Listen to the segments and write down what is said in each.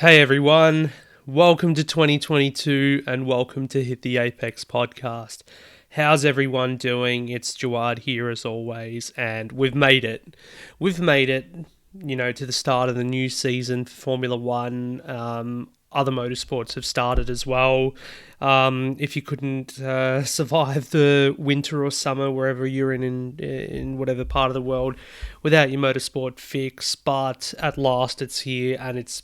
Hey everyone, welcome to 2022 and welcome to Hit the Apex podcast. How's everyone doing? It's Jawad here as always, and we've made it. To the start of the new season for Formula One. Other motorsports have started as well. If you couldn't survive the winter or summer wherever you're in whatever part of the world without your motorsport fix, but at last it's here and it's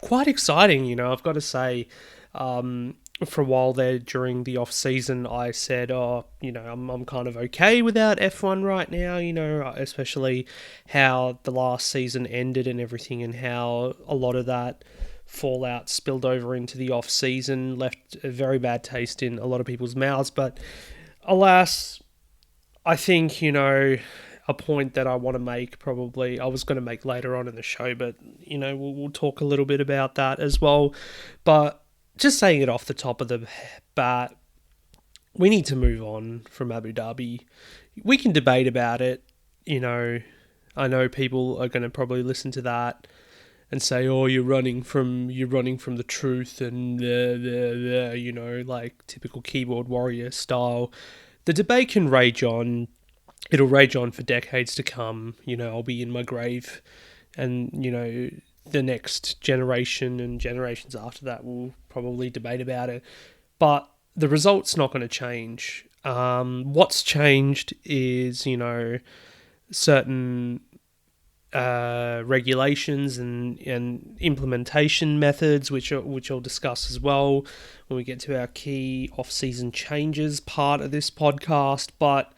quite exciting, I've got to say. For a while there during the off season, I said, I'm kind of okay without F1 right now, especially how the last season ended and everything, and how a lot of that fallout spilled over into the off season, left a very bad taste in a lot of people's mouths. But alas, I think, a point that I want to make, probably I was going to make later on in the show, but we'll talk a little bit about that as well. But just saying it off the top of the bat, we need to move on from Abu Dhabi. We can debate about it. I know people are going to probably listen to that and say, "Oh, you're running from the truth," and like typical keyboard warrior style. The debate can rage on. It'll rage on for decades to come. I'll be in my grave, and the next generation and generations after that will probably debate about it. But the result's not going to change. What's changed is certain regulations and implementation methods, which I'll discuss as well when we get to our key off-season changes part of this podcast. But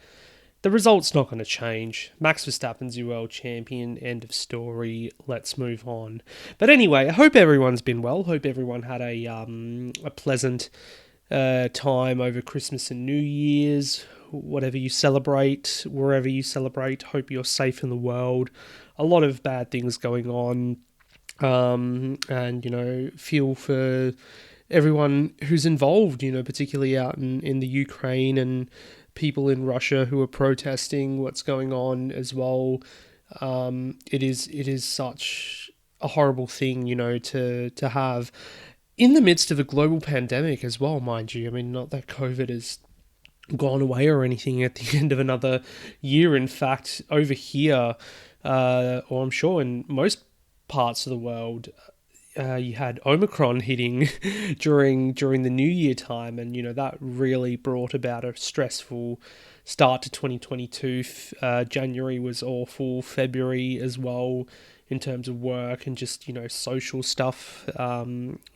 the result's not going to change. Max Verstappen's your world champion. End of story. Let's move on. But anyway, I hope everyone's been well. Hope everyone had a pleasant time over Christmas and New Year's. Whatever you celebrate, wherever you celebrate, hope you're safe in the world. A lot of bad things going on. And feel for everyone who's involved, particularly out in the Ukraine and people in Russia who are protesting what's going on as well. It is such a horrible thing, to have in the midst of a global pandemic as well, mind you. I mean, not that COVID has gone away or anything at the end of another year. In fact, over here, or I'm sure in most parts of the world, you had Omicron hitting during the New Year time, and that really brought about a stressful start to 2022. January was awful, February as well in terms of work and just social stuff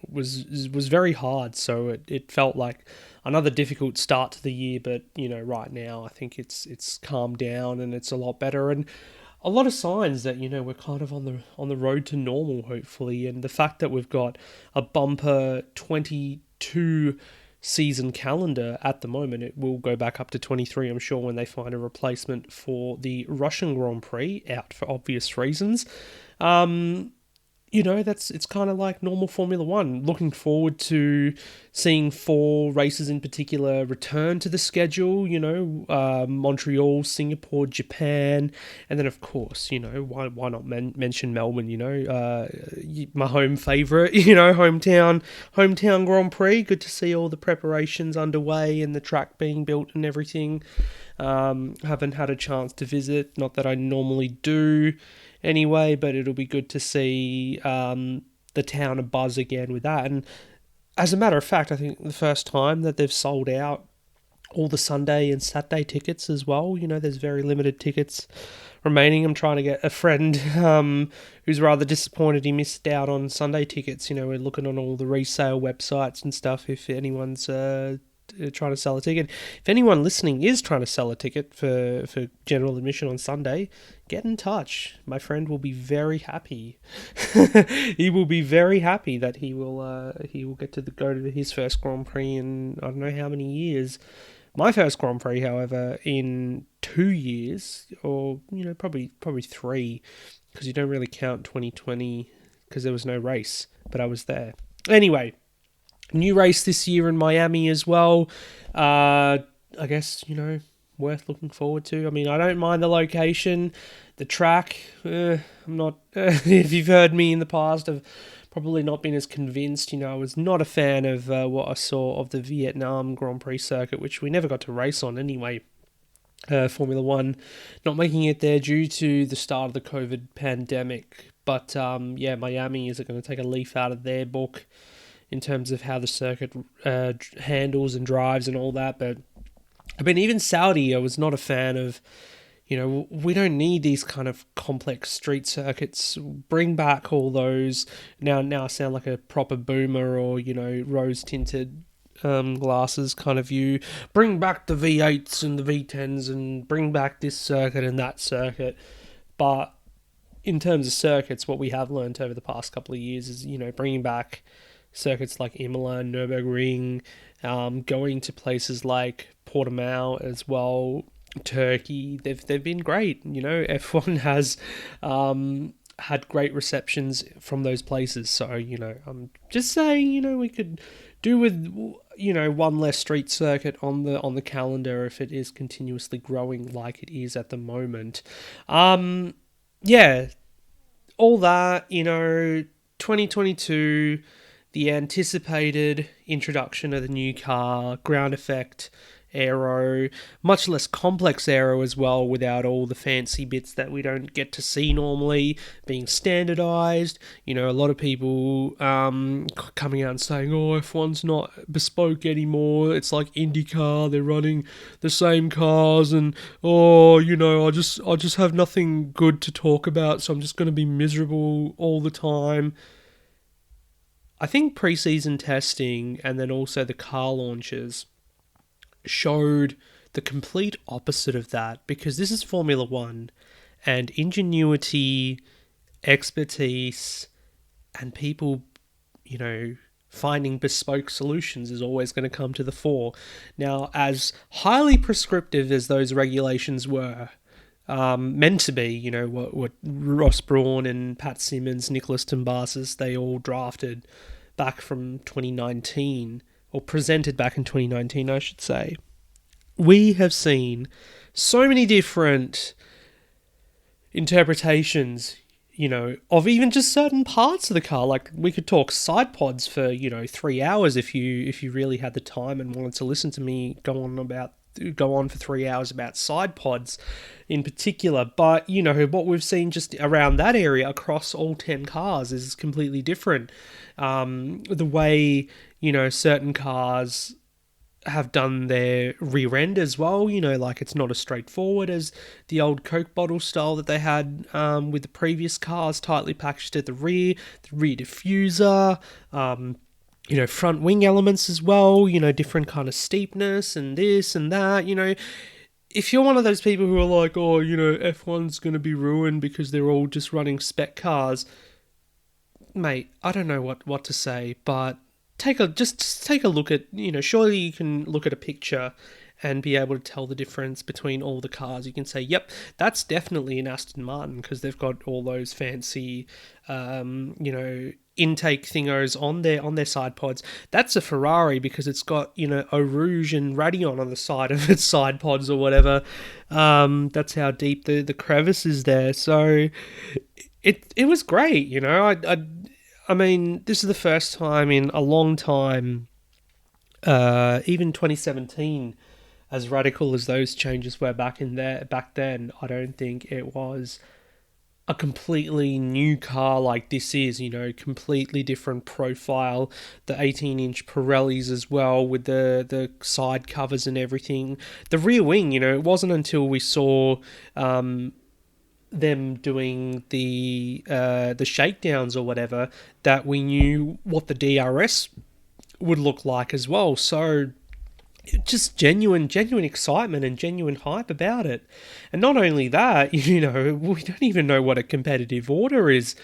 was very hard. So it felt like another difficult start to the year, but right now I think it's calmed down and it's a lot better, and a lot of signs that we're kind of on the road to normal, hopefully. And the fact that we've got a bumper 22 season calendar at the moment, it will go back up to 23, I'm sure, when they find a replacement for the Russian Grand Prix, out for obvious reasons. It's kind of like normal Formula One. Looking forward to seeing 4 races in particular return to the schedule, Montreal, Singapore, Japan, and then of course, why not mention Melbourne, my home favourite, hometown Grand Prix. Good to see all the preparations underway and the track being built and everything. Haven't had a chance to visit, not that I normally do anyway, but it'll be good to see the town abuzz again with that. And as a matter of fact, I think the first time that they've sold out all the Sunday and Saturday tickets as well. There's very limited tickets remaining. I'm trying to get a friend who's rather disappointed he missed out on Sunday tickets. We're looking on all the resale websites and stuff if anyone's trying to sell a ticket. If anyone listening is trying to sell a ticket for general admission on Sunday, get in touch. My friend will be very happy. He will be very happy that he will get to go to his first Grand Prix in I don't know how many years. My first Grand Prix, however, in 2 years, or probably 3, because you don't really count 2020 because there was no race, but I was there. Anyway, new race this year in Miami as well. I guess, worth looking forward to. I mean, I don't mind the location. The track, I'm not. If you've heard me in the past, I've probably not been as convinced. I was not a fan of what I saw of the Vietnam Grand Prix circuit, which we never got to race on anyway. Formula One not making it there due to the start of the COVID pandemic. But Miami is going to take a leaf out of their book in terms of how the circuit handles and drives and all that. But even Saudi, I was not a fan of. We don't need these kind of complex street circuits. Bring back all those. Now I sound like a proper boomer or, rose-tinted glasses kind of view. Bring back the V8s and the V10s and bring back this circuit and that circuit. But in terms of circuits, what we have learned over the past couple of years is, bringing back circuits like Imola and Nürburgring, going to places like Portimao as well, Turkey. They've been great. F1 has had great receptions from those places. So I'm just saying, we could do with one less street circuit on the calendar if it is continuously growing like it is at the moment. All that 2022, the anticipated introduction of the new car, ground effect aero, much less complex aero as well, without all the fancy bits that we don't get to see normally being standardized. A lot of people coming out and saying, F1's not bespoke anymore, it's like IndyCar, they're running the same cars, and I just have nothing good to talk about, so I'm just going to be miserable all the time. I think pre-season testing and then also the car launches showed the complete opposite of that, because this is Formula One, and ingenuity, expertise, and people, finding bespoke solutions is always going to come to the fore. Now, as highly prescriptive as those regulations were, meant to be, what Ross Brawn and Pat Simmons, Nicholas Tombazis, they all drafted back from 2019, or presented back in 2019, I should say. We have seen so many different interpretations, of even just certain parts of the car. Like, we could talk side pods for, 3 hours if you really had the time and wanted to listen to me go on for 3 hours about side pods in particular. But, what we've seen just around that area across all 10 cars is completely different. The way, certain cars have done their rear end as well, like it's not as straightforward as the old Coke bottle style that they had with the previous cars, tightly packaged at the rear diffuser, front wing elements as well, different kind of steepness and this and that, If you're one of those people who are like, F1's going to be ruined because they're all just running spec cars, mate, I don't know what to say, but take a look at, surely you can look at a picture and be able to tell the difference between all the cars. You can say, yep, that's definitely an Aston Martin because they've got all those fancy, intake thingos on their side pods. That's a Ferrari because it's got, Eau Rouge and Radeon on the side of its side pods or whatever. That's how deep the crevice is there. So it was great, I mean, this is the first time in a long time, even 2017, as radical as those changes were back then, I don't think it was a completely new car like this is, completely different profile, the 18-inch Pirellis as well, with the side covers and everything. The rear wing, it wasn't until we saw them doing the shakedowns or whatever that we knew what the DRS would look like as well. So just genuine excitement and genuine hype about it. And not only that, we don't even know what a competitive order is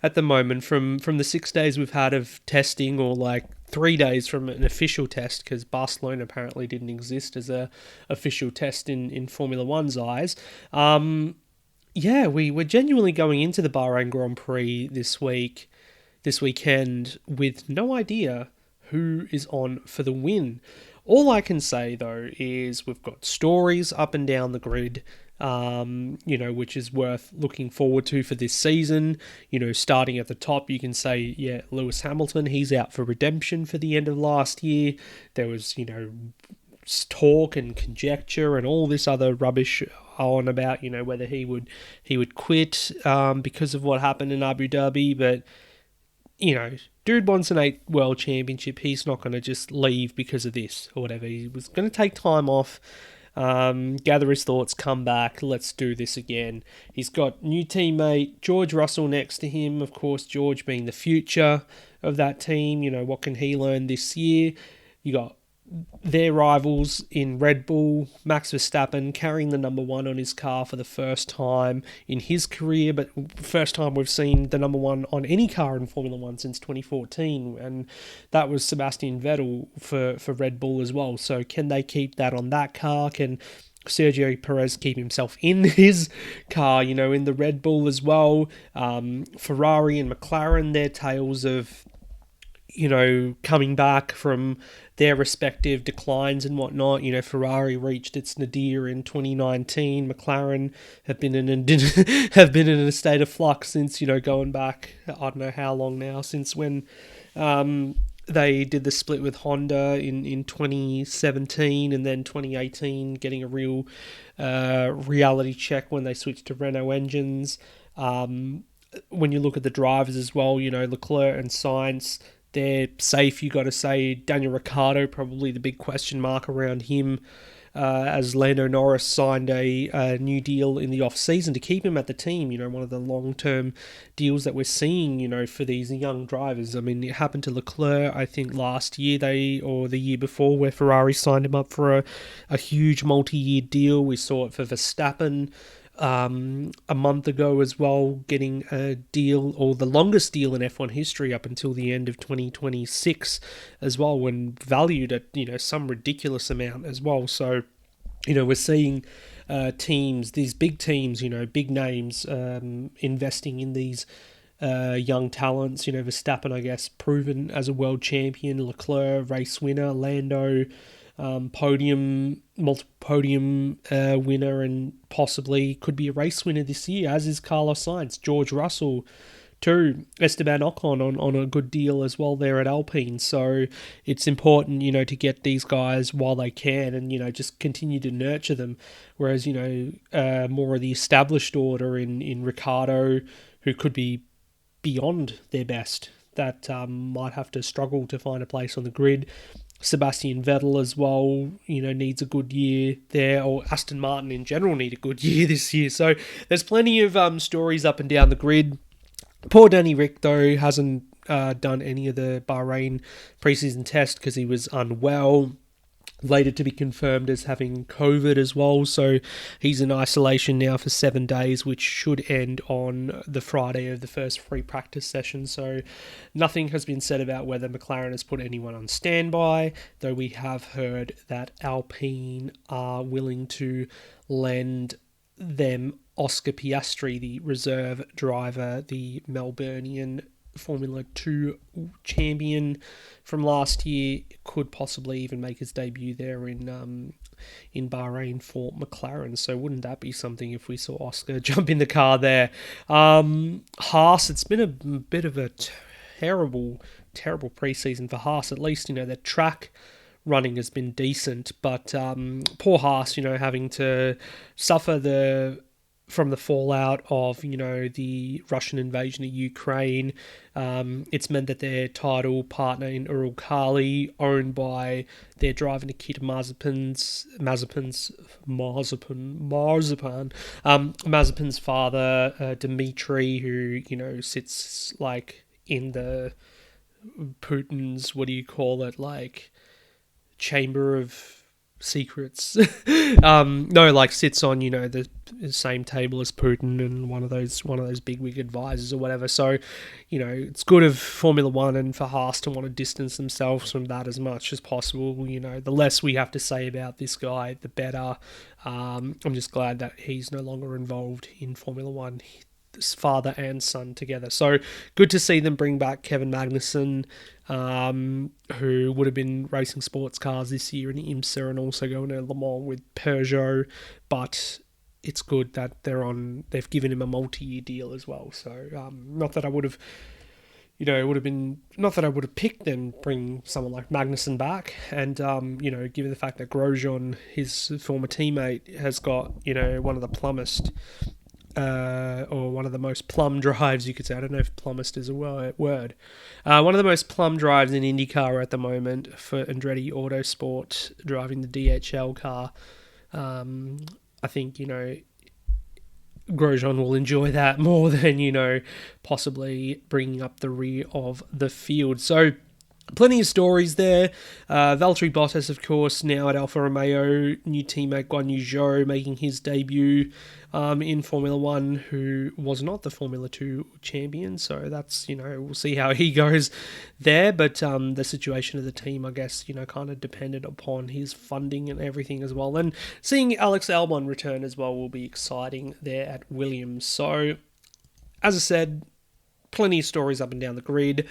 at the moment from the 6 days we've had of testing, or like 3 days from an official test, because Barcelona apparently didn't exist as a official test in Formula One's eyes. We're genuinely going into the Bahrain Grand Prix this weekend with no idea who is on for the win. All I can say, though, is we've got stories up and down the grid which is worth looking forward to for this season. Starting at the top, you can say, yeah, Lewis Hamilton, he's out for redemption for the end of last year. There was, talk and conjecture and all this other rubbish on about, whether he would quit because of what happened in Abu Dhabi, but dude wants an 8 world championship. He's not going to just leave because of this or whatever. He was going to take time off, gather his thoughts, come back. Let's do this again. He's got new teammate George Russell next to him. Of course, George being the future of that team. What can he learn this year? You got their rivals in Red Bull, Max Verstappen carrying the number one on his car for the first time in his career, but first time we've seen the number one on any car in Formula One since 2014, and that was Sebastian Vettel for Red Bull as well. So can they keep that on that car? Can Sergio Perez keep himself in his car, in the Red Bull as well? Ferrari and McLaren, their tales of coming back from their respective declines and whatnot. Ferrari reached its nadir in 2019. McLaren have been in a state of flux since, going back, I don't know how long now, since when they did the split with Honda in 2017, and then 2018 getting a real reality check when they switched to Renault engines. When you look at the drivers as well, Leclerc and Sainz, they're safe, you got to say. Daniel Ricciardo, probably the big question mark around him, as Lando Norris signed a new deal in the off-season to keep him at the team, one of the long-term deals that we're seeing, for these young drivers. I mean, it happened to Leclerc, I think, last year, or the year before, where Ferrari signed him up for a huge multi-year deal. We saw it for Verstappen a month ago as well, getting a deal, or the longest deal in F1 history, up until the end of 2026 as well, when valued at some ridiculous amount as well. So we're seeing teams, these big teams, big names, investing in these young talents. Verstappen, I guess, proven as a world champion, Leclerc, race winner, Lando, multiple podium winner, and possibly could be a race winner this year, as is Carlos Sainz. George Russell too, Esteban Ocon on a good deal as well there at Alpine. So it's important, to get these guys while they can, and just continue to nurture them. Whereas more of the established order in Ricciardo, who could be beyond their best, that might have to struggle to find a place on the grid. Sebastian Vettel as well, needs a good year there, or Aston Martin in general need a good year this year. So there's plenty of stories up and down the grid. Poor Danny Rick, though, hasn't done any of the Bahrain preseason test because he was unwell. Later to be confirmed as having COVID as well, so he's in isolation now for 7 days, which should end on the Friday of the first free practice session. So nothing has been said about whether McLaren has put anyone on standby, though we have heard that Alpine are willing to lend them Oscar Piastri, the reserve driver, the Melbournian Formula 2 champion from last year, could possibly even make his debut there in Bahrain for McLaren. So wouldn't that be something if we saw Oscar jump in the car there? Haas, it's been a bit of a terrible preseason for Haas. At least, their track running has been decent, but poor Haas, having to suffer from the fallout of, the Russian invasion of Ukraine. It's meant that their title partner in Uralkali, owned by their driver Nikita Mazepin's father, Dmitry, who, sits like in the Putin's, what do you call it, like chamber of secrets. Sits on the same table as Putin, and one of those bigwig advisors or whatever. So it's good of Formula One and for Haas to want to distance themselves from that as much as possible. The less we have to say about this guy, the better. I'm just glad that he's no longer involved in Formula One, his father and son together. So good to see them bring back Kevin Magnussen, who would have been racing sports cars this year in IMSA and also going to Le Mans with Peugeot, but it's good that they've given him a multi-year deal as well. So not that I would have, it would have been not that I would have picked and bring someone like Magnussen back, and given the fact that Grosjean, his former teammate, has got one of the plumbest. Or one of the most plumb drives, you could say. I don't know if plumbest is a word. One of the most plumb drives in IndyCar at the moment for Andretti Autosport, driving the DHL car. I think, Grosjean will enjoy that more than, possibly bringing up the rear of the field. So, plenty of stories there. Valtteri Bottas, of course, now at Alfa Romeo. New teammate Guan Yu Zhou making his debut in Formula 1, who was not the Formula 2 champion. So that's, we'll see how he goes there. But the situation of the team, I guess, kind of depended upon his funding and everything as well. And seeing Alex Albon return as well will be exciting there at Williams. So, as I said, plenty of stories up and down the grid.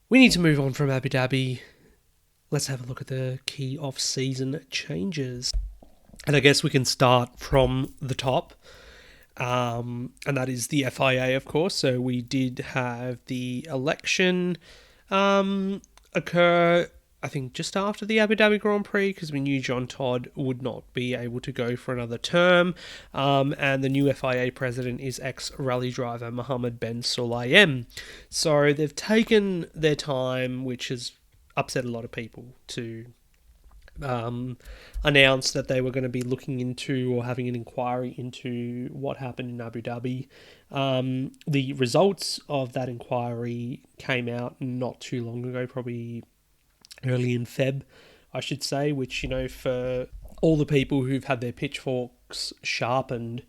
We need to move on from Abu Dhabi. Let's have a look at the key off-season changes. And I guess we can start from the top. And that is the FIA, of course. So we did have the election occur, I think, just after the Abu Dhabi Grand Prix, because we knew John Todd would not be able to go for another term. And the new FIA president is ex-rally driver Mohammed Ben Sulayem. So they've taken their time, which has upset a lot of people, to announce that they were going to be looking into or having an inquiry into what happened in Abu Dhabi. The results of that inquiry came out not too long ago, probably early in Feb, I should say, which, for all the people who've had their pitchforks sharpened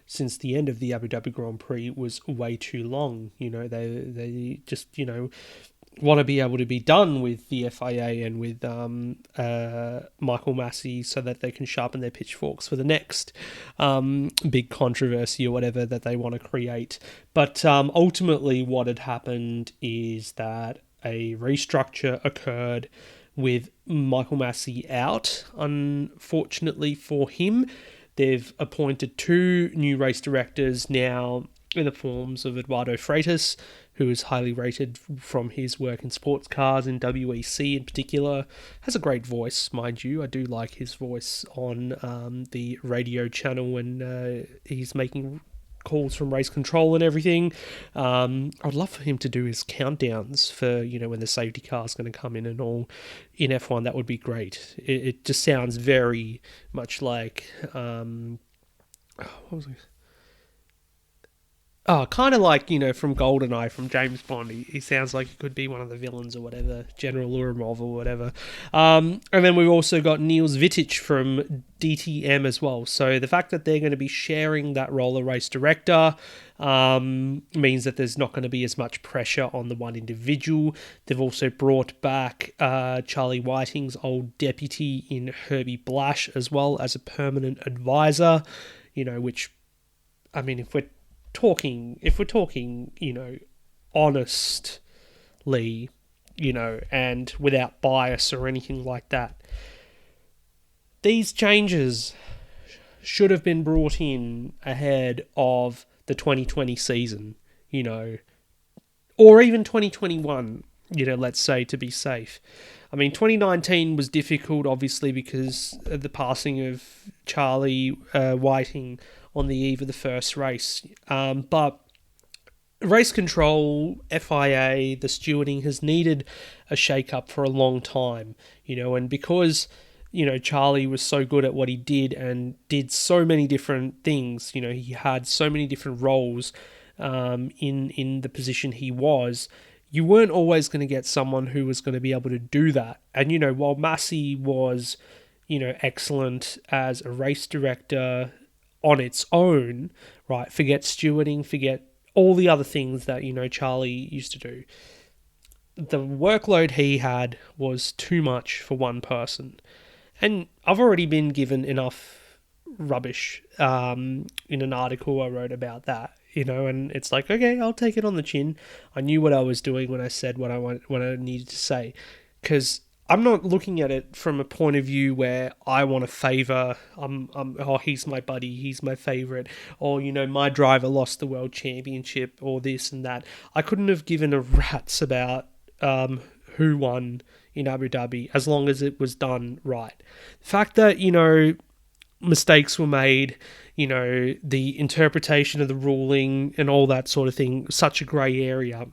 since the end of the Abu Dhabi Grand Prix was way too long. They just, want to be able to be done with the FIA and with Michael Massey so that they can sharpen their pitchforks for the next big controversy or whatever that they want to create. But ultimately what had happened is that a restructure occurred with Michael Massey out. Unfortunately for him, they've appointed 2 new race directors now in the forms of Eduardo Freitas, who is highly rated from his work in sports cars, in WEC in particular. Has a great voice, mind you. I do like his voice on the radio channel when he's making calls from race control and everything. I'd love for him to do his countdowns for, when the safety car's going to come in and all in F1. That would be great. It just sounds very much like... what was it? Oh, kind of like, from GoldenEye, from James Bond. He sounds like he could be one of the villains or whatever, General Uramov or whatever. And then we've also got Niels Vittich from DTM as well. So the fact that they're going to be sharing that role of race director means that there's not going to be as much pressure on the one individual. They've also brought back Charlie Whiting's old deputy in Herbie Blash as well as a permanent advisor, which, I mean, if we're talking, honestly, and without bias or anything like that, these changes should have been brought in ahead of the 2020 season, or even 2021, let's say, to be safe. I mean, 2019 was difficult, obviously, because of the passing of Charlie Whiting on the eve of the first race. But race control, FIA, the stewarding has needed a shake-up for a long time, and because, Charlie was so good at what he did and did so many different things, he had so many different roles in the position he was, you weren't always going to get someone who was going to be able to do that. And, while Massey was, excellent as a race director on its own, right? Forget stewarding, forget all the other things that, Charlie used to do. The workload he had was too much for one person. And I've already been given enough rubbish in an article I wrote about that, and it's like, okay, I'll take it on the chin. I knew what I was doing when I said what I needed to say, because I'm not looking at it from a point of view where I want to favour, oh, he's my buddy, he's my favourite, or, my driver lost the world championship, or this and that. I couldn't have given a rat's about who won in Abu Dhabi as long as it was done right. The fact that, mistakes were made, the interpretation of the ruling and all that sort of thing, such a grey area,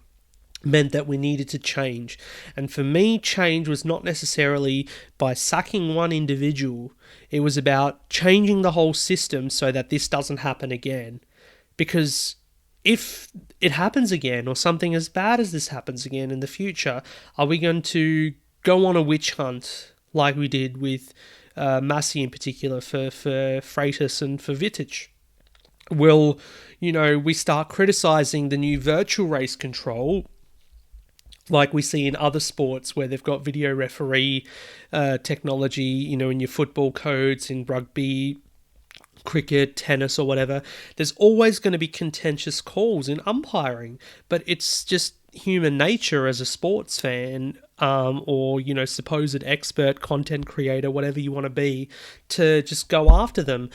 meant that we needed to change. And for me, change was not necessarily by sacking one individual. It was about changing the whole system so that this doesn't happen again. Because if it happens again, or something as bad as this happens again in the future, are we going to go on a witch hunt like we did with Massi in particular for Freitas and for Vitic? Will, we start criticising the new virtual race control like we see in other sports where they've got video referee technology, in your football codes, in rugby, cricket, tennis, or whatever. There's always going to be contentious calls in umpiring, but it's just human nature as a sports fan, or, supposed expert, content creator, whatever you want to be, to just go after them,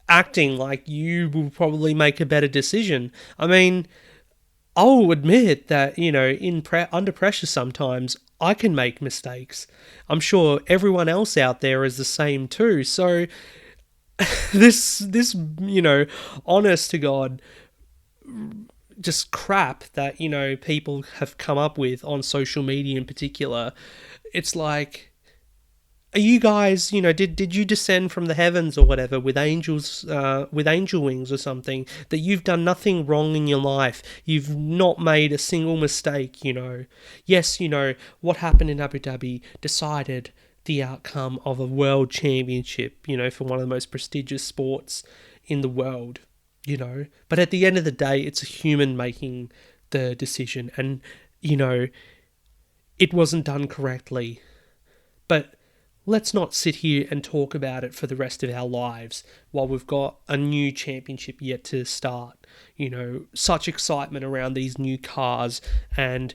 acting like you will probably make a better decision. I mean, I'll admit that, under pressure sometimes, I can make mistakes. I'm sure everyone else out there is the same too. So this honest to God, just crap that, people have come up with on social media in particular, it's like, are you guys, did you descend from the heavens or whatever with angels, with angel wings or something, that you've done nothing wrong in your life? You've not made a single mistake, Yes, what happened in Abu Dhabi decided the outcome of a world championship, for one of the most prestigious sports in the world, But at the end of the day, it's a human making the decision, and, it wasn't done correctly. But let's not sit here and talk about it for the rest of our lives while we've got a new championship yet to start. Such excitement around these new cars and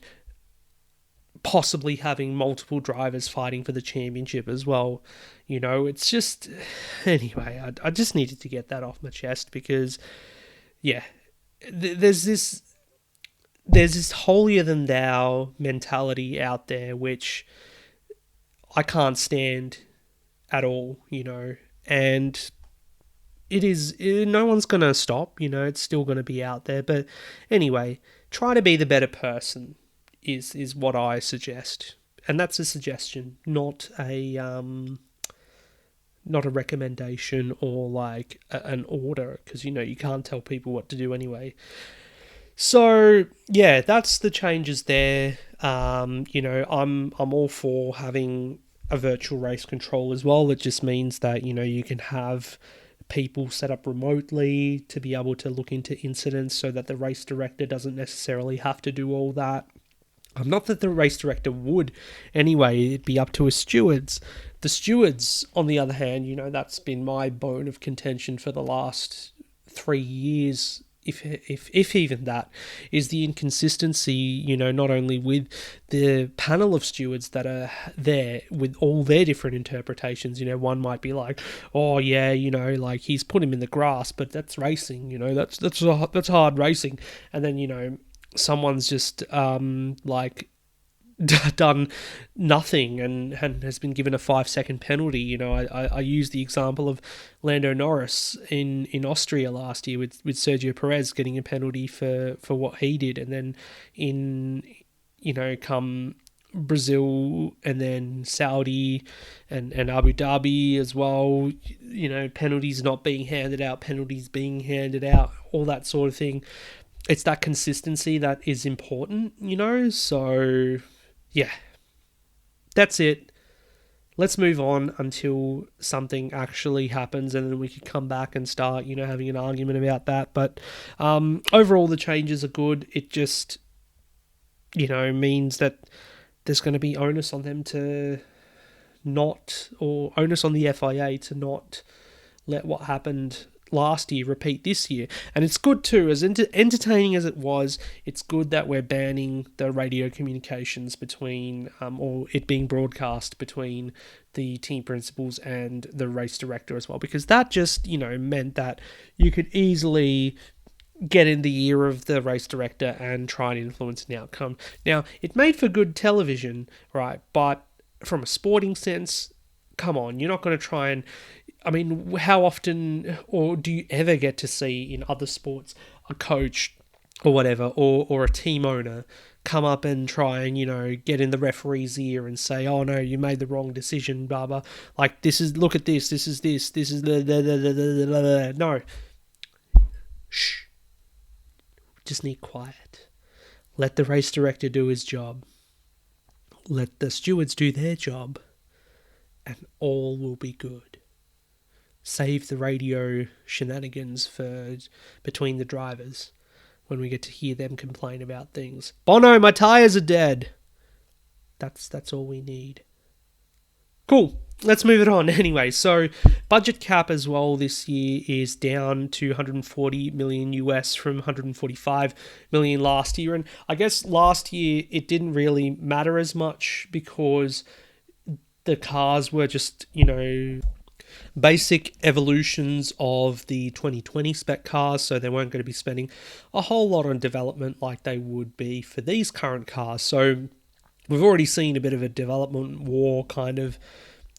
possibly having multiple drivers fighting for the championship as well. It's just... Anyway, I just needed to get that off my chest because, yeah, there's this holier-than-thou mentality out there which I can't stand at all, and no one's going to stop, it's still going to be out there. But anyway, try to be the better person is what I suggest. And that's a suggestion, not a recommendation or like an order, because, you can't tell people what to do anyway. So, yeah, that's the changes there. I'm all for having a virtual race control as well. It just means that, you can have people set up remotely to be able to look into incidents so that the race director doesn't necessarily have to do all that. Not that the race director would anyway, it'd be up to his stewards. The stewards, on the other hand, that's been my bone of contention for the last 3 years, if even that, is the inconsistency, not only with the panel of stewards that are there with all their different interpretations. One might be like, oh yeah, like he's put him in the grass, but that's racing, that's hard racing. And then, someone's just like done nothing and has been given a 5-second penalty. I use the example of Lando Norris in Austria last year with Sergio Perez getting a penalty for what he did, and then in come Brazil and then Saudi and Abu Dhabi as well, penalties not being handed out, penalties being handed out, all that sort of thing. It's that consistency that is important, so yeah, that's it. Let's move on until something actually happens, and then we could come back and start, having an argument about that. But overall, the changes are good. It just, means that there's going to be onus on them to not, or onus on the FIA to not let what happened last year repeat this year. And it's good too, as entertaining as it was, it's good that we're banning the radio communications between, or it being broadcast between the team principals and the race director as well, because that just, meant that you could easily get in the ear of the race director and try and influence an outcome. Now, it made for good television, right? But from a sporting sense, come on, you're not going to try and... I mean, how often, or do you ever get to see in other sports a coach or whatever, or a team owner come up and try and, get in the referee's ear and say, oh no, you made the wrong decision, blah, blah. Like, look at this is this is the... No. Shh. Just need quiet. Let the race director do his job. Let the stewards do their job. And all will be good. Save the radio shenanigans for between the drivers when we get to hear them complain about things. Bono, my tyres are dead. That's all we need. Cool. Let's move it on. Anyway, so budget cap as well this year is down to 140 million US from 145 million last year. And I guess last year it didn't really matter as much because the cars were just, basic evolutions of the 2020 spec cars, so they weren't going to be spending a whole lot on development like they would be for these current cars. So we've already seen a bit of a development war kind of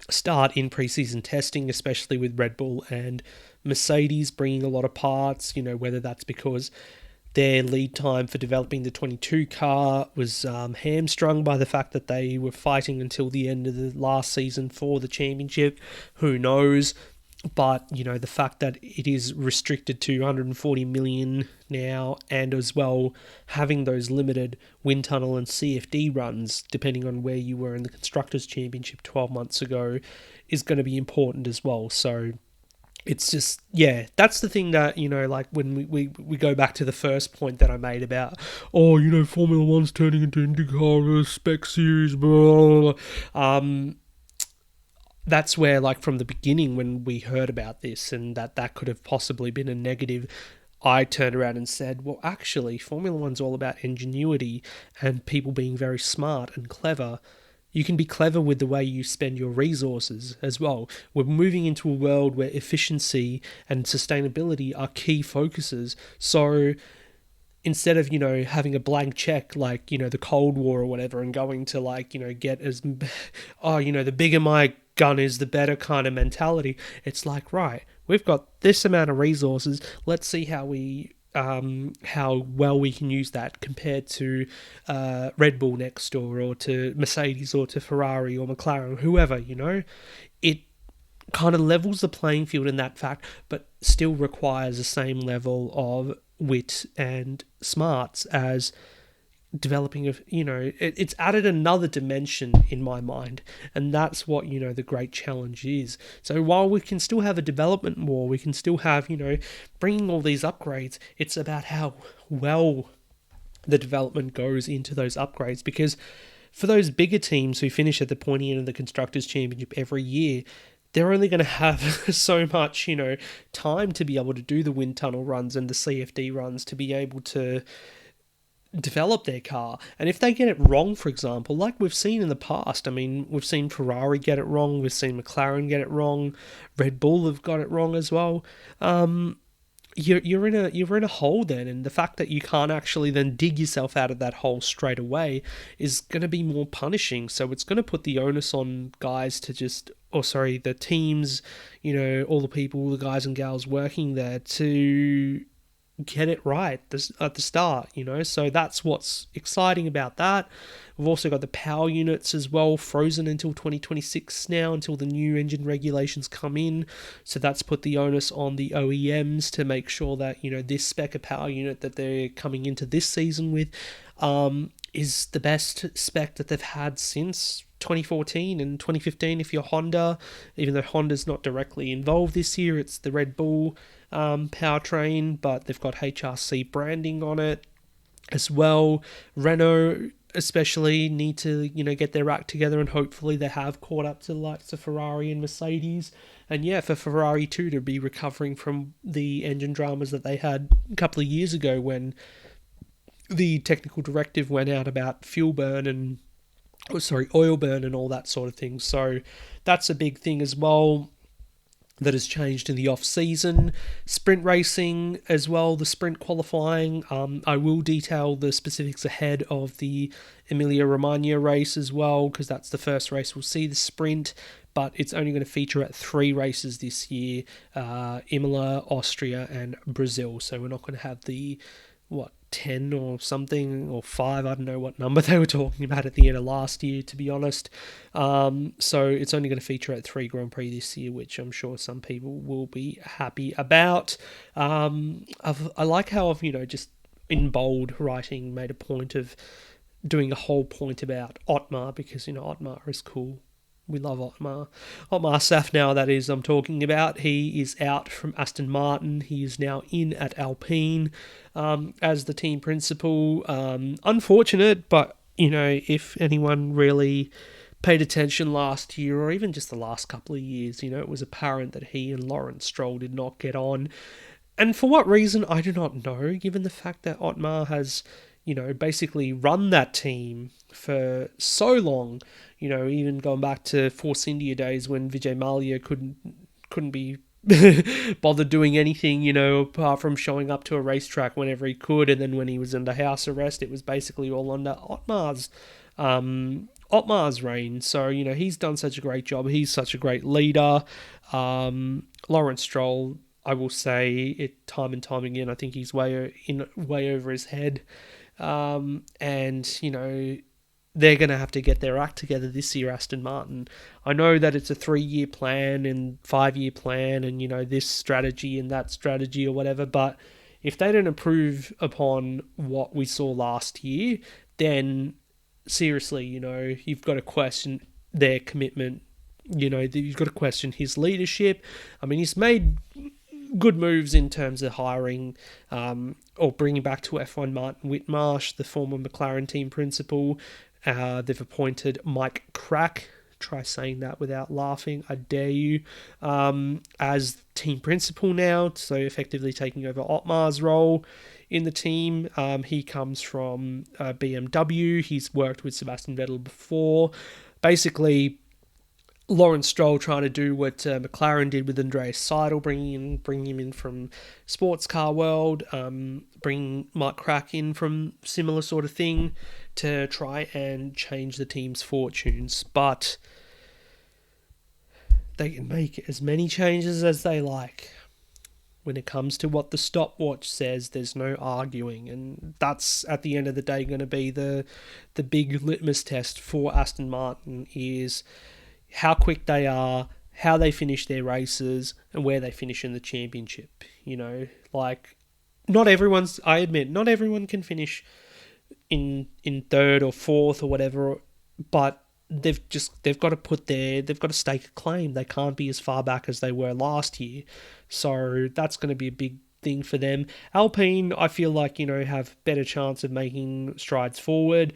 start in preseason testing, especially with Red Bull and Mercedes bringing a lot of parts, whether that's because their lead time for developing the 22 car was hamstrung by the fact that they were fighting until the end of the last season for the championship. Who knows? But, the fact that it is restricted to 140 million now, and as well having those limited wind tunnel and CFD runs, depending on where you were in the Constructors' Championship 12 months ago, is going to be important as well. So it's just, that's the thing that, like when we go back to the first point that I made about, Formula One's turning into IndyCar, spec series, blah, blah, blah. That's where, like, from the beginning when we heard about this and that could have possibly been a negative, I turned around and said, well, actually, Formula One's all about ingenuity and people being very smart and clever. You can be clever with the way you spend your resources as well. We're moving into a world where efficiency and sustainability are key focuses. So instead of, having a blank check like, the Cold War or whatever and going to get as, the bigger my gun is, the better kind of mentality. It's like, right, we've got this amount of resources. Let's see how well we can use that compared to Red Bull next door, or to Mercedes, or to Ferrari, or McLaren, whoever, It kind of levels the playing field in that fact, but still requires the same level of wit and smarts as developing it's added another dimension in my mind, and that's what the great challenge is. So while we can still have a development war, we can still have bringing all these upgrades, it's about how well the development goes into those upgrades, because for those bigger teams who finish at the pointy end of the Constructors' Championship every year, they're only going to have so much time to be able to do the wind tunnel runs and the CFD runs to be able to develop their car. And if they get it wrong, for example, like we've seen in the past, I mean, we've seen Ferrari get it wrong, we've seen McLaren get it wrong, Red Bull have got it wrong as well. You're in a hole then, and the fact that you can't actually then dig yourself out of that hole straight away is going to be more punishing. So it's going to put the onus on guys to the teams, all the people, the guys and gals working there to get it right at the start, so that's what's exciting about that. We've also got the power units as well, frozen until 2026 now, until the new engine regulations come in, so that's put the onus on the OEMs to make sure that this spec of power unit that they're coming into this season with is the best spec that they've had since 2014 and 2015 if you're Honda, even though Honda's not directly involved this year. It's the Red Bull powertrain, but they've got HRC branding on it as well. Renault especially need to, get their act together, and hopefully they have caught up to the likes of Ferrari and Mercedes. And yeah, for Ferrari too to be recovering from the engine dramas that they had a couple of years ago when the technical directive went out about fuel burn and oil burn and all that sort of thing. So that's a big thing as well that has changed in the off season. Sprint racing as well, the sprint qualifying. I will detail the specifics ahead of the Emilia Romagna race as well, because that's the first race we'll see the sprint, but it's only going to feature at 3 races this year, Imola, Austria and Brazil. So we're not going to have the 10 or something, or 5, I don't know what number they were talking about at the end of last year, to be honest. So it's only going to feature at 3 Grand Prix this year, which I'm sure some people will be happy about. I like how I've, just in bold writing made a point of doing a whole point about Otmar, because, Otmar is cool. We love Otmar. Otmar Safnauer, that is, I'm talking about. He is out from Aston Martin. He is now in at Alpine as the team principal. Unfortunate, but, if anyone really paid attention last year, or even just the last couple of years, it was apparent that he and Lawrence Stroll did not get on. And for what reason, I do not know, given the fact that Otmar has, basically run that team for so long, even going back to Force India days when Vijay Mallya couldn't be bothered doing anything, apart from showing up to a racetrack whenever he could, and then when he was under house arrest, it was basically all under Otmar's reign. So, he's done such a great job. He's such a great leader. Lawrence Stroll, I will say it time and time again, I think he's way over his head. And, they're going to have to get their act together this year, Aston Martin. I know that it's a 3-year plan and 5-year plan and, this strategy and that strategy or whatever, but if they don't improve upon what we saw last year, then seriously, you've got to question their commitment. You've got to question his leadership. I mean, he's made good moves in terms of hiring or bringing back to F1 Martin Whitmarsh, the former McLaren team principal. They've appointed Mike Crack, try saying that without laughing, I dare you, as team principal now, so effectively taking over Otmar's role in the team. He comes from BMW. He's worked with Sebastian Vettel before. Basically, Lawrence Stroll trying to do what McLaren did with Andreas Seidel, bringing him in from sports car world, bringing Mike Crack in from similar sort of thing to try and change the team's fortunes. But they can make as many changes as they like. When it comes to what the stopwatch says, there's no arguing, and that's at the end of the day going to be the big litmus test for Aston Martin, is how quick they are, how they finish their races, and where they finish in the championship. Not everyone can finish in 3rd or 4th or whatever, but they've got to stake a claim. They can't be as far back as they were last year. So that's going to be a big thing for them. Alpine, I feel like, have better chance of making strides forward.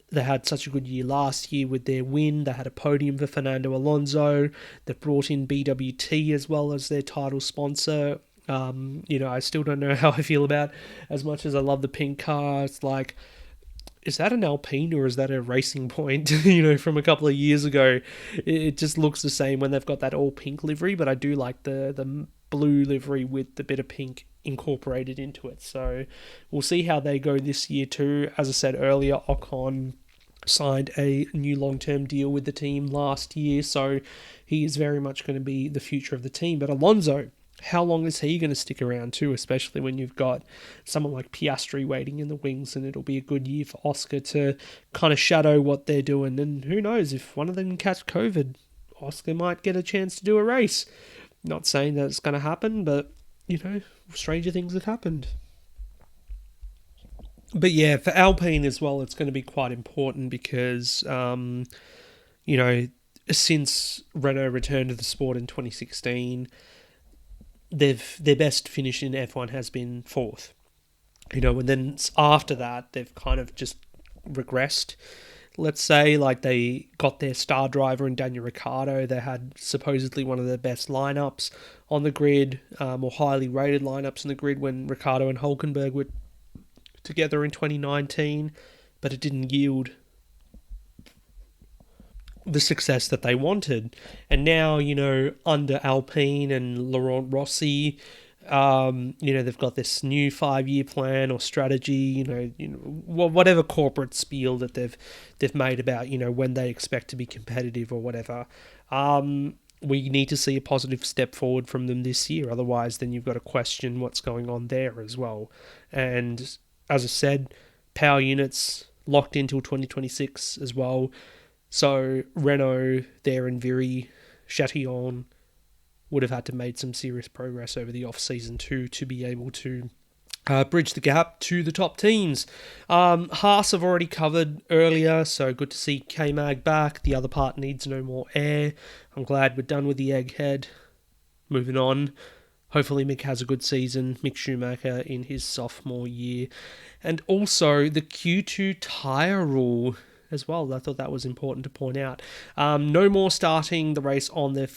They had such a good year last year with their win. They had a podium for Fernando Alonso. They've brought in BWT as well as their title sponsor. I still don't know how I feel about, as much as I love the pink car. It's like, is that an Alpine or is that a Racing Point, from a couple of years ago? It just looks the same when they've got that all pink livery, but I do like the blue livery with the bit of pink incorporated into it. So we'll see how they go this year too. As I said earlier, Ocon signed a new long-term deal with the team last year, so he is very much going to be the future of the team. But Alonso, how long is he going to stick around too, especially when you've got someone like Piastri waiting in the wings, and it'll be a good year for Oscar to kind of shadow what they're doing. And who knows, if one of them can catch COVID, Oscar might get a chance to do a race. Not saying that it's going to happen, but, stranger things have happened. But yeah, for Alpine as well, it's going to be quite important because, since Renault returned to the sport in 2016, their best finish in F1 has been 4th. And then after that, they've kind of just regressed. Let's say, like, they got their star driver in Daniel Ricciardo. They had supposedly one of the best lineups on the grid, or highly rated lineups on the grid when Ricciardo and Hulkenberg were together in 2019, but it didn't yield the success that they wanted. And now, under Alpine and Laurent Rossi, they've got this new 5-year plan or strategy, whatever corporate spiel that they've made about, when they expect to be competitive or whatever. We need to see a positive step forward from them this year. Otherwise, then you've got to question what's going on there as well. And as I said, power units locked in till 2026 as well. So Renault there and Viry, Chatillon would have had to made some serious progress over the off-season too to be able to bridge the gap to the top teams. Haas I've already covered earlier, so good to see K-Mag back. The other part needs no more air. I'm glad we're done with the egghead. Moving on. Hopefully Mick has a good season. Mick Schumacher in his sophomore year. And also the Q2 tyre rule as well. I thought that was important to point out. No more starting the race on the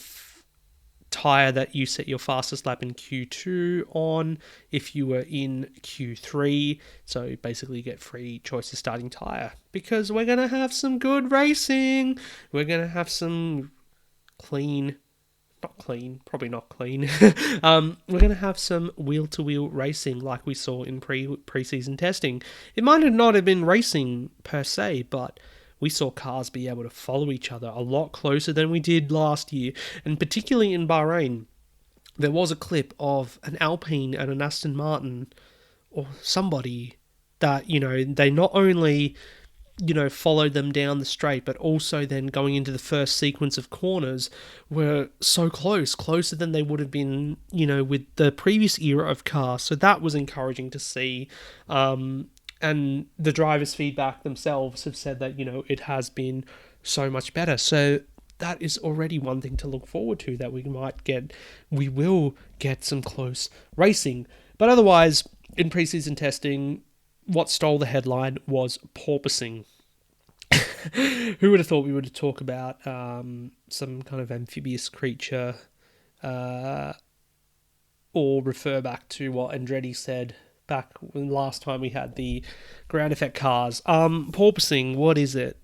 tyre that you set your fastest lap in Q2 on if you were in Q3. So basically you get free choice of starting tyre because we're going to have some good racing. We're going to have some probably not clean. We're going to have some wheel-to-wheel racing like we saw in pre-season testing. It might not have been racing per se, but we saw cars be able to follow each other a lot closer than we did last year. And particularly in Bahrain, there was a clip of an Alpine and an Aston Martin or somebody that, they not only followed them down the straight, but also then going into the first sequence of corners were so closer than they would have been, with the previous era of cars. So that was encouraging to see. And the drivers' feedback themselves have said that, it has been so much better. So that is already one thing to look forward to, that we will get some close racing. But otherwise, in preseason testing, what stole the headline was porpoising. Who would have thought we would talk about some kind of amphibious creature or refer back to what Andretti said back when last time we had the ground effect cars. Porpoising, what is it?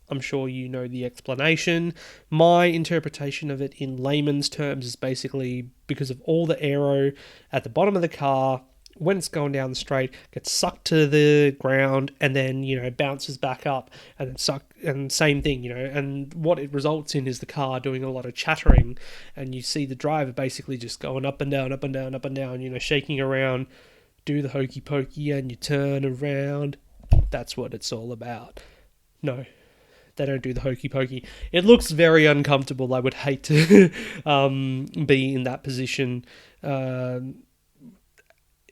I'm sure you know the explanation. My interpretation of it in layman's terms is basically because of all the aero at the bottom of the car, when it's going down the straight, gets sucked to the ground and then, bounces back up and then and same thing, and what it results in is the car doing a lot of chattering, and you see the driver basically just going up and down, up and down, up and down, shaking around, do the hokey pokey, and you turn around. That's what it's all about. No, they don't do the hokey pokey. It looks very uncomfortable. I would hate to be in that position.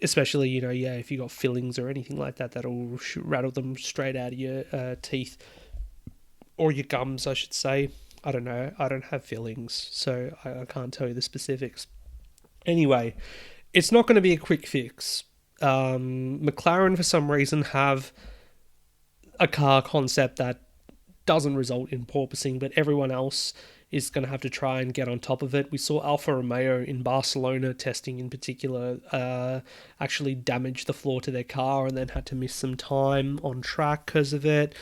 Especially, if you got fillings or anything like that, that'll rattle them straight out of your teeth. Or your gums, I should say. I don't know. I don't have fillings, so I can't tell you the specifics. Anyway, it's not going to be a quick fix. McLaren, for some reason, have a car concept that doesn't result in porpoising, but everyone else is going to have to try and get on top of it. We saw Alfa Romeo in Barcelona testing in particular actually damage the floor to their car and then had to miss some time on track because of it.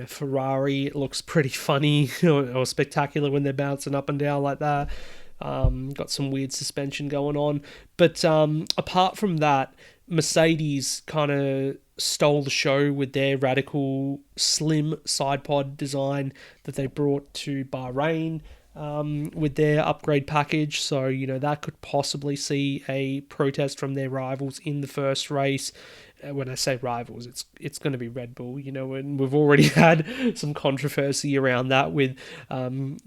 Ferrari, it looks pretty funny or spectacular when they're bouncing up and down like that. Got some weird suspension going on. But apart from that, Mercedes kind of stole the show with their radical slim side pod design that they brought to Bahrain with their upgrade package. So, that could possibly see a protest from their rivals in the first race. When I say rivals, it's going to be Red Bull, and we've already had some controversy around that with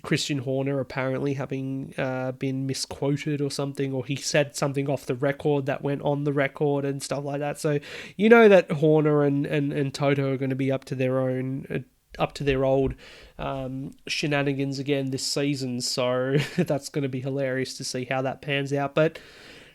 Christian Horner apparently having been misquoted or something, or he said something off the record that went on the record and stuff like that. So that Horner and Toto are going to be up to their old shenanigans again this season. So that's going to be hilarious to see how that pans out. But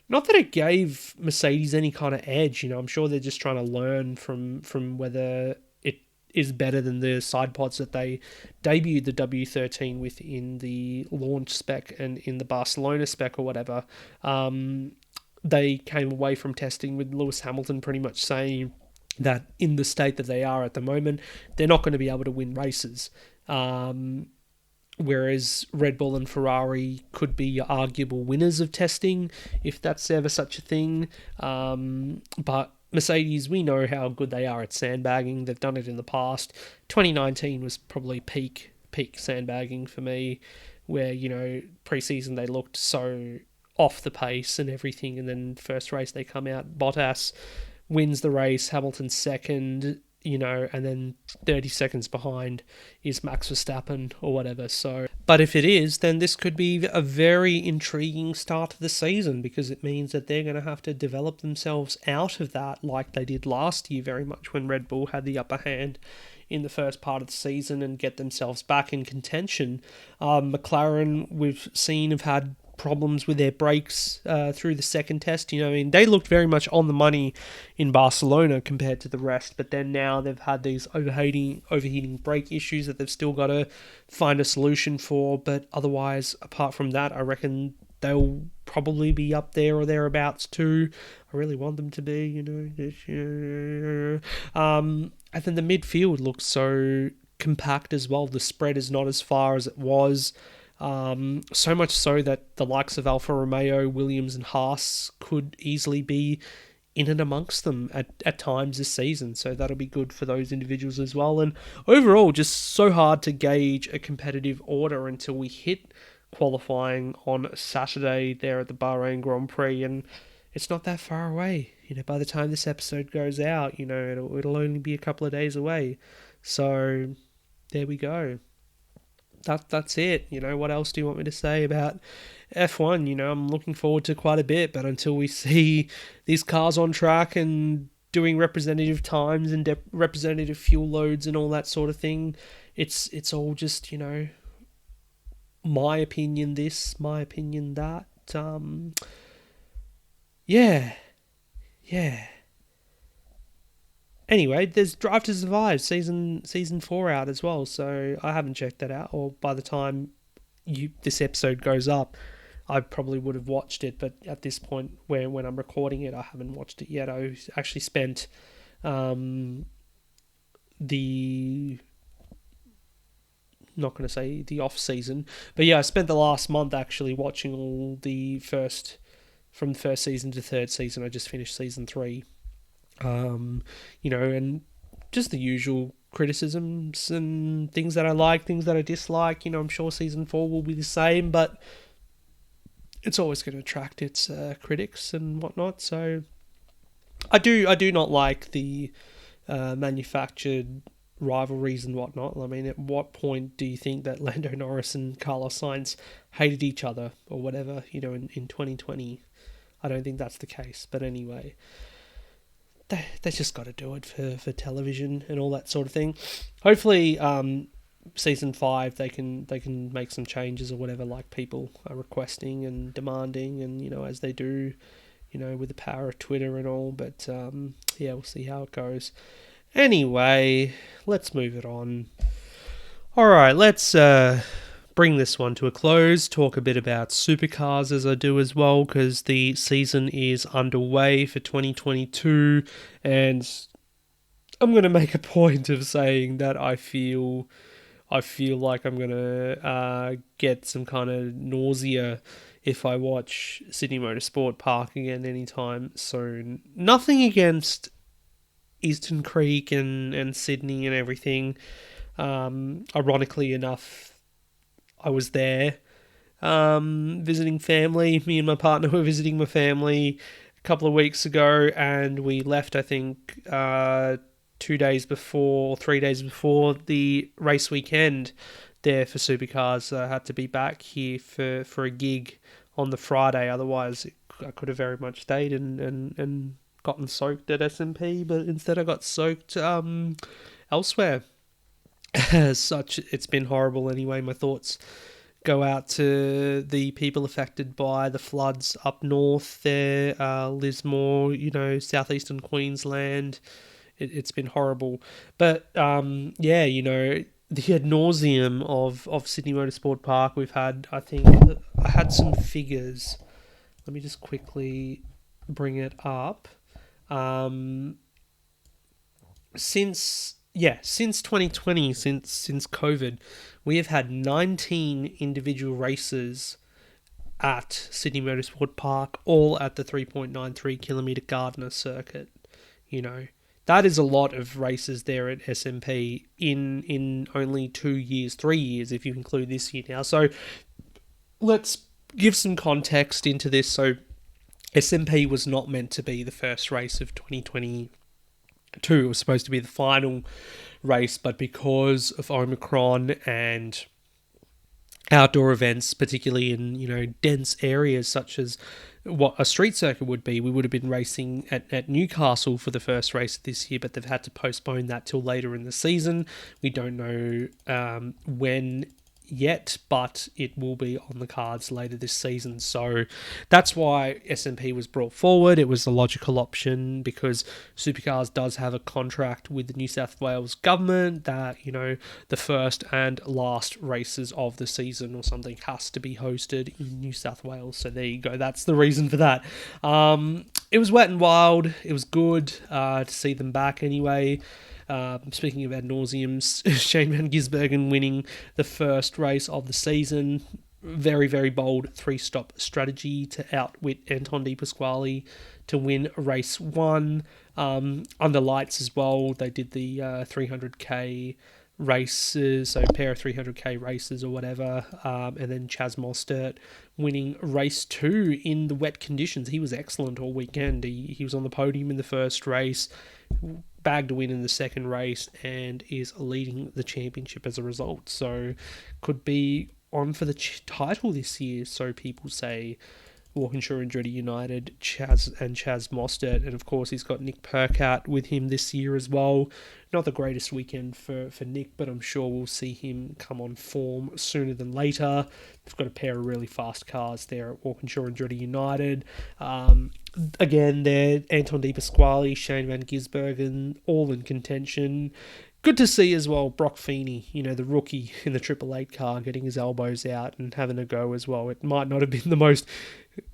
Not that it gave Mercedes any kind of edge, I'm sure they're just trying to learn from whether it is better than the side pods that they debuted the W13 with in the launch spec and in the Barcelona spec or whatever. They came away from testing with Lewis Hamilton pretty much saying that in the state that they are at the moment, they're not going to be able to win races. Whereas Red Bull and Ferrari could be arguable winners of testing, if that's ever such a thing. But Mercedes, we know how good they are at sandbagging. They've done it in the past. 2019 was probably peak sandbagging for me, where, pre-season they looked so off the pace and everything, and then first race they come out, Bottas wins the race, Hamilton second, and then 30 seconds behind is Max Verstappen or whatever. So, but if it is, then this could be a very intriguing start to the season, because it means that they're going to have to develop themselves out of that, like they did last year very much when Red Bull had the upper hand in the first part of the season, and get themselves back in contention. McLaren, we've seen, have had problems with their brakes through the second test. They looked very much on the money in Barcelona compared to the rest, but then now they've had these overheating brake issues that they've still got to find a solution for. But otherwise, apart from that, I reckon they'll probably be up there or thereabouts too. I really want them to be, this year. And then the midfield looks so compact as well. The spread is not as far as it was. So much so that the likes of Alfa Romeo, Williams and Haas could easily be in and amongst them at times this season. So that'll be good for those individuals as well. And overall, just so hard to gauge a competitive order until we hit qualifying on Saturday there at the Bahrain Grand Prix. And it's not that far away. By the time this episode goes out, it'll only be a couple of days away. So there we go. That's it. What else do you want me to say about F1? I'm looking forward to quite a bit, but until we see these cars on track and doing representative times and representative fuel loads and all that sort of thing, it's all just, my opinion this, my opinion that. Yeah. Anyway, there's Drive to Survive season 4 out as well, so I haven't checked that out. Or by the time this episode goes up, I probably would have watched it. But at this point, when I'm recording it, I haven't watched it yet. I actually spent not going to say the off season, but yeah, I spent the last month actually watching all from the first season to third season. I just finished season 3. And just the usual criticisms and things that I like, things that I dislike. I'm sure season 4 will be the same, but it's always going to attract its critics and whatnot. So I do not like the manufactured rivalries and whatnot. I mean, at what point do you think that Lando Norris and Carlos Sainz hated each other or whatever, in 2020? I don't think that's the case. But anyway, they just got to do it for television and all that sort of thing. Hopefully, season 5 they can make some changes or whatever, like people are requesting and demanding, and as they do, with the power of Twitter and all. But yeah, we'll see how it goes. Anyway, let's move it on. All right, let's bring this one to a close, talk a bit about supercars as I do as well, because the season is underway for 2022, and I'm going to make a point of saying that I feel like I'm going to get some kind of nausea if I watch Sydney Motorsport Park again anytime soon. Nothing against Eastern Creek and Sydney and everything. Ironically enough, I was there visiting family. Me and my partner were visiting my family a couple of weeks ago, and we left, I think, 2 days before, 3 days before the race weekend there for supercars. I had to be back here for a gig on the Friday. Otherwise, I could have very much stayed and gotten soaked at SMP, but instead I got soaked elsewhere. As such, it's been horrible anyway. My thoughts go out to the people affected by the floods up north there, Lismore, southeastern Queensland. It's been horrible. But yeah, the ad nauseum of Sydney Motorsport Park, we've had, I think, I had some figures. Let me just quickly bring it up. Since 2020, since COVID, we have had 19 individual races at Sydney Motorsport Park, all at the 3.93 kilometre Gardner circuit. That is a lot of races there at SMP in only 2 years, 3 years if you include this year now. So let's give some context into this. So SMP was not meant to be the first race of 2022. It was supposed to be the final race, but because of Omicron and outdoor events, particularly in dense areas such as what a street circuit would be, we would have been racing at Newcastle for the first race this year, but they've had to postpone that till later in the season. We don't know when yet, but it will be on the cards later this season. So that's why SMP was brought forward. It was the logical option because Supercars does have a contract with the New South Wales government that, the first and last races of the season or something has to be hosted in New South Wales. So there you go. That's the reason for that. It was wet and wild. It was good to see them back anyway. Speaking of ad nauseums, Shane Van Gisbergen winning the first race of the season. Very, very bold 3-stop strategy to outwit Anton De Pasquale to win race 1. Under lights as well, they did the 300k races, so a pair of 300k races or whatever, and then Chaz Mostert winning race 2 in the wet conditions. He was excellent all weekend. He was on the podium in the first race, bagged a win in the second race, and is leading the championship as a result. So could be on for the title this year, so people say. Walkinshaw and Andretti United, Chaz Mostert, and of course he's got Nick Percat with him this year as well. Not the greatest weekend for Nick, but I'm sure we'll see him come on form sooner than later. They've got a pair of really fast cars there at Walkinshaw and Andretti United. Again, there, Anton De Pasquale, Shane Van Gisbergen, all in contention. Good to see as well Brock Feeney, the rookie in the Triple Eight car, getting his elbows out and having a go as well. It might not have been the most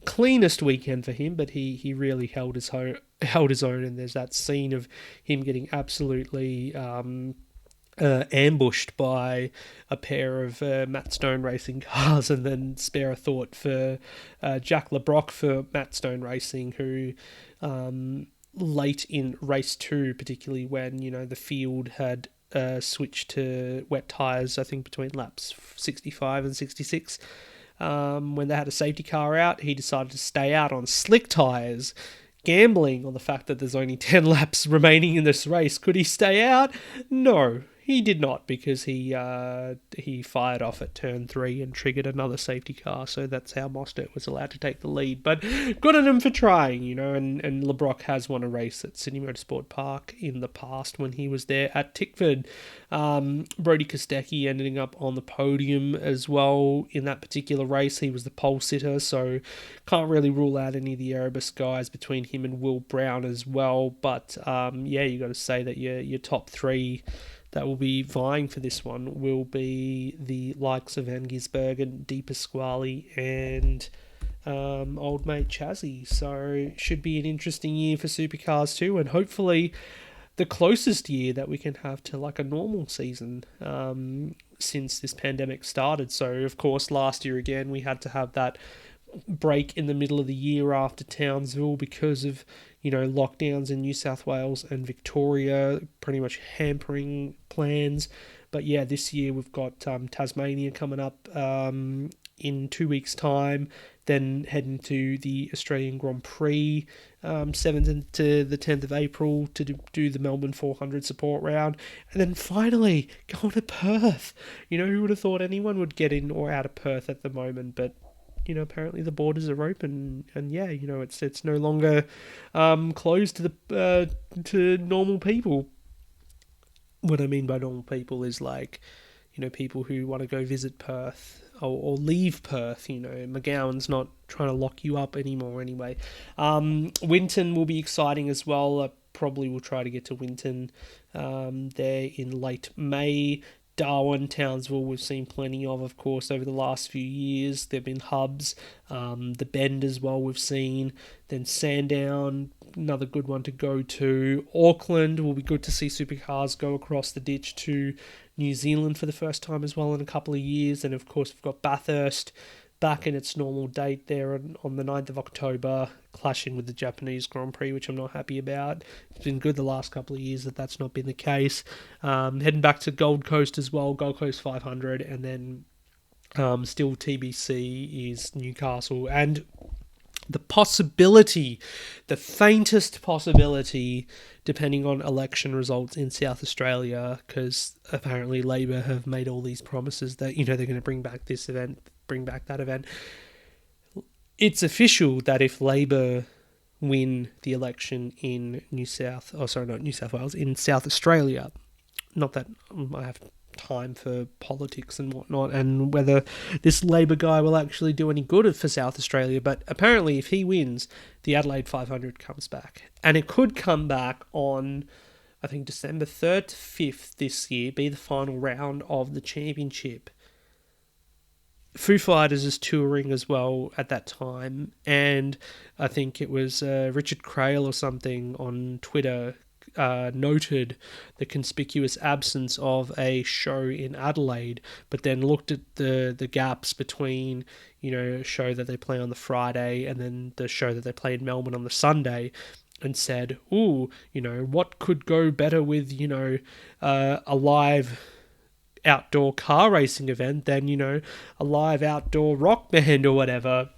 cleanest weekend for him, but he really held his own. And there's that scene of him getting absolutely ambushed by a pair of Matt Stone Racing cars, and then spare a thought for Jack LeBrock for Matt Stone Racing, who late in race 2, particularly when the field had switched to wet tyres, I think between laps 65 and 66, when they had a safety car out, he decided to stay out on slick tyres, gambling on the fact that there's only 10 laps remaining in this race. Could he stay out? No, he did not, because he fired off at turn 3 and triggered another safety car, so that's how Mostert was allowed to take the lead. But good on him for trying, and LeBrock has won a race at Sydney Motorsport Park in the past when he was there at Tickford. Brody Kostecki ending up on the podium as well in that particular race. He was the pole sitter, so can't really rule out any of the Erebus guys between him and Will Brown as well. But yeah, you got to say that your top 3 that will be vying for this one will be the likes of Van Gisbergen, De Pasquale, and old mate Chazzy. So should be an interesting year for Supercars too, and hopefully the closest year that we can have to like a normal season since this pandemic started. So of course last year again we had to have that break in the middle of the year after Townsville because of lockdowns in New South Wales and Victoria pretty much hampering plans. But yeah, this year we've got Tasmania coming up in 2 weeks' time, then heading to the Australian Grand Prix 7th to the 10th of April to do the Melbourne 400 support round, and then finally going to Perth. Who would have thought anyone would get in or out of Perth at the moment, but apparently the borders are open, and yeah, it's no longer closed to normal people. What I mean by normal people is like, people who want to go visit Perth. or leave Perth. McGowan's not trying to lock you up anymore anyway. Winton will be exciting as well. I probably will try to get to Winton there in late May. Darwin, Townsville, we've seen plenty of course, over the last few years. There have been hubs. The Bend as well, we've seen. Then Sandown, another good one to go to. Auckland, will be good to see supercars go across the ditch to New Zealand for the first time as well in a couple of years. And of course, we've got Bathurst back in its normal date there on the 9th of October, clashing with the Japanese Grand Prix, which I'm not happy about. It's been good the last couple of years that's not been the case. Heading back to Gold Coast as well, Gold Coast 500, and then still TBC is Newcastle. And the possibility, the faintest possibility, depending on election results in South Australia, because apparently Labor have made all these promises that, they're going to bring back this event, bring back that event. It's official that if Labor win the election in in South Australia, not that I have time for politics and whatnot, and whether this Labor guy will actually do any good for South Australia, but apparently if he wins, the Adelaide 500 comes back. And it could come back on, I think, December 3rd to 5th this year, be the final round of the championship. Foo Fighters is touring as well at that time, and I think it was Richard Crail or something on Twitter noted the conspicuous absence of a show in Adelaide, but then looked at the gaps between, a show that they play on the Friday and then the show that they play in Melbourne on the Sunday, and said, what could go better with, a live outdoor car racing event than, a live outdoor rock band or whatever.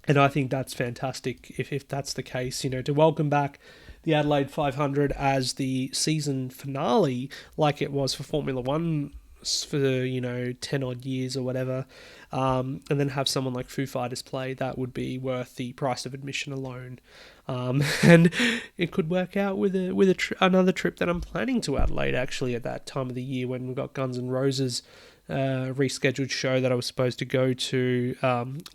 And I think that's fantastic if that's the case, to welcome back the Adelaide 500 as the season finale, like it was for Formula One for 10 odd years or whatever, and then have someone like Foo Fighters play. That would be worth the price of admission alone. And it could work out with another trip that I'm planning to Adelaide, actually, at that time of the year when we've got Guns N' Roses rescheduled show that I was supposed to go to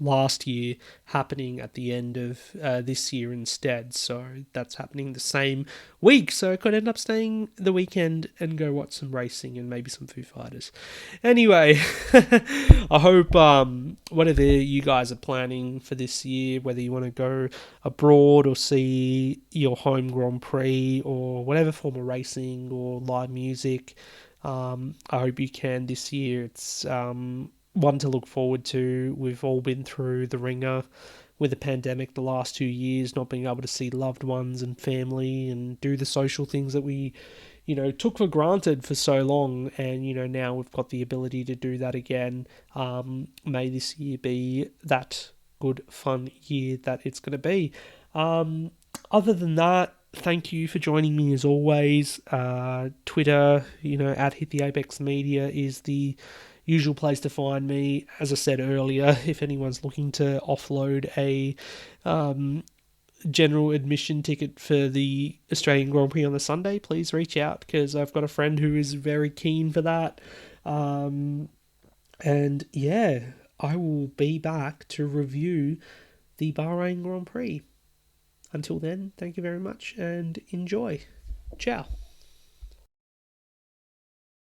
last year happening at the end of this year instead. So that's happening the same week. So I could end up staying the weekend and go watch some racing and maybe some Foo Fighters. Anyway, I hope whatever you guys are planning for this year, whether you want to go abroad or see your home Grand Prix or whatever form of racing or live music, I hope you can this year. It's one to look forward to. We've all been through the ringer with the pandemic the last 2 years, not being able to see loved ones and family and do the social things that we, took for granted for so long. And, now we've got the ability to do that again. May this year be that good, fun year that it's going to be. Other than that, thank you for joining me as always. Twitter, at Hit the Apex Media is the usual place to find me. As I said earlier, if anyone's looking to offload a general admission ticket for the Australian Grand Prix on the Sunday, please reach out, because I've got a friend who is very keen for that. And yeah, I will be back to review the Bahrain Grand Prix. Until then, thank you very much and enjoy. Ciao.